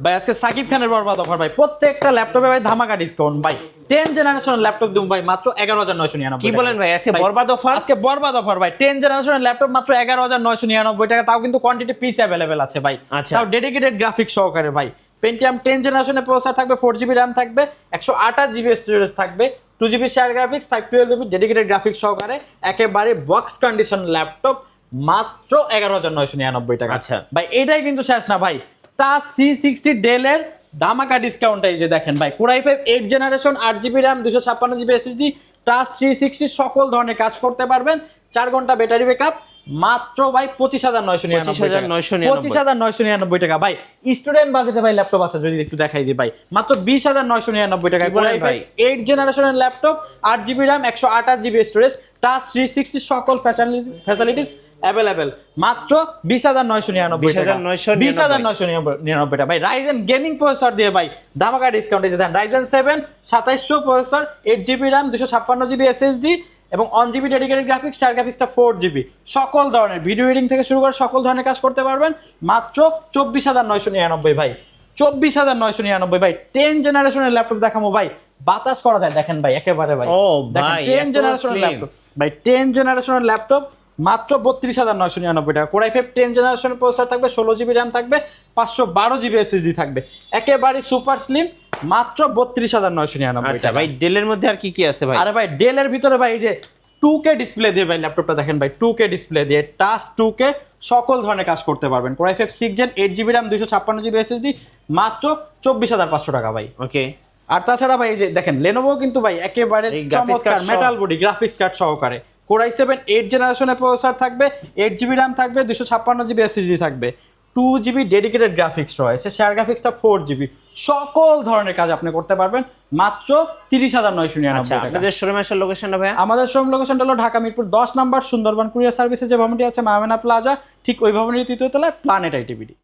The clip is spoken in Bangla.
ভাই আজকে সাকিব খানের বরবাদ অফার ভাই, প্রত্যেকটা ল্যাপটপে ভাই ধামাকা ডিসকাউন্ট ভাই। 10 জেনারেশনের ল্যাপটপ দিন ভাই মাত্র 11999 কি বলেন ভাই, আজকে বরবাদ অফার? আজকে বরবাদ অফার ভাই, 10 জেনারেশনের ল্যাপটপ মাত্র 11999 টাকা, তাও কিন্তু কোয়ান্টিটি পিস अवेलेबल আছে ভাই। আচ্ছা। তাও ডেডিকেটেড গ্রাফিক্স সহকারে ভাই। পেন্টিয়াম 10 জেনারেশনের প্রসেসর থাকবে, 4GB RAM থাকবে, 128GB স্টোরেজ থাকবে, 2GB share graphics, 512GB dedicated graphics সহকারে একেবারে বক্স কন্ডিশন ল্যাপটপ মাত্র 11999 টাকা। আচ্ছা ভাই এটাই কিন্তু শেষ না ভাই, টাচ 360 ডেলের ধামাকা ডিসকাউন্ট এই যে দেখেন ভাই, Core i5 8 generation 8GB RAM 256GB SSD, touch 360 সকল ধরনের কাজ করতে পারবেন, 4 ঘন্টা ব্যাটারি ব্যাকআপ, মাত্র ভাই 25,999 টাকা ভাই। স্টুডেন্ট বাজেটে ভাই ল্যাপটপ আছে, যদি একটু দেখাই দিই ভাই, মাত্র 20,999 টাকা। Core i5 8 জেনারেশনের laptop 8GB RAM 128GB storage, touch 360 সকল ফ্যাসিলিটিস অ্যাভেলেবেল, মাত্র 20,999 টাকা। 20,999 টাকা ভাই। রাইজেন গেমিং প্রসেসর দিয়ে ভাই ধামাকা ডিসকাউন্ট এসে দেন, Ryzen 7 2700 processor, 8GB RAM 256GB SSD এবং 1GB ডেডিকেটেড গ্রাফিক্স, 4 গ্রাফিক্সটা 4GB, সকল ধরনের ভিডিও এডিটিং থেকে শুরু করে সকল ধরনের কাজ করতে পারবেন, মাত্র 24,999 ভাই। 24,999 ভাই। 10 জেনারেশনের ল্যাপটপ দেখাবো ভাই, বাতাস করা যায় দেখেন ভাই একেবারে ভাই। ও দেখেন ভাই 10 জেনারেশনের ল্যাপটপ ভাই, 10 জেনারেশনের ল্যাপটপ মাত্র 32,999 টাকা। Core i5 10 জেনারেশনের প্রসেসর থাকবে, 16GB RAM থাকবে, 512GB SSD থাকবে, একেবারে সুপার স্লিম, মাত্র 32,999 আচ্ছা টাকা। ভাই ডেলের মধ্যে আর কি কি আছে ভাই? আরে ভাই ডেলের ভিতরে ভাই এই যে 2K ডিসপ্লে দিয়ে ভাই ল্যাপটপটা দেখেন ভাই, 2K ডিসপ্লে দিয়ে টাচ 2K সকল ধরনের কাজ করতে পারবেন। Core i5 6 Gen 8GB RAM 256GB SSD, মাত্র 24,500 টাকা ভাই। ওকে। আর তাছাড়া ভাই এই যে দেখেন লেনোভো কিন্তু ভাই একেবারে চমৎকার মেটাল বডি গ্রাফিক্স কার্ড সহকারে, Core i7 8 জেনারেশনের প্রসেসর থাকবে, 8GB RAM থাকবে, 256GB SSD থাকবে, 2GB ডেডিকেটেড গ্রাফিক্স রয়েছে, শেয়ার গ্রাফিক্সটা 4GB, সকল ধরনের কাজ আপনি করতে পারবেন, মাত্র 30,999 টাকা। আপনাদের শোরুমের লোকেশনটা ভাই? আমাদের শোরুম লোকেশনটা হলো ঢাকা মিরপুর 10 নম্বর সুন্দরবন কুরিয়ার সার্ভিসে যে ভবনটি আছে মায়ামেনা প্লাজা, ঠিক ওই ভবনের 3য় তলায় প্ল্যানেট আইটিবিডি।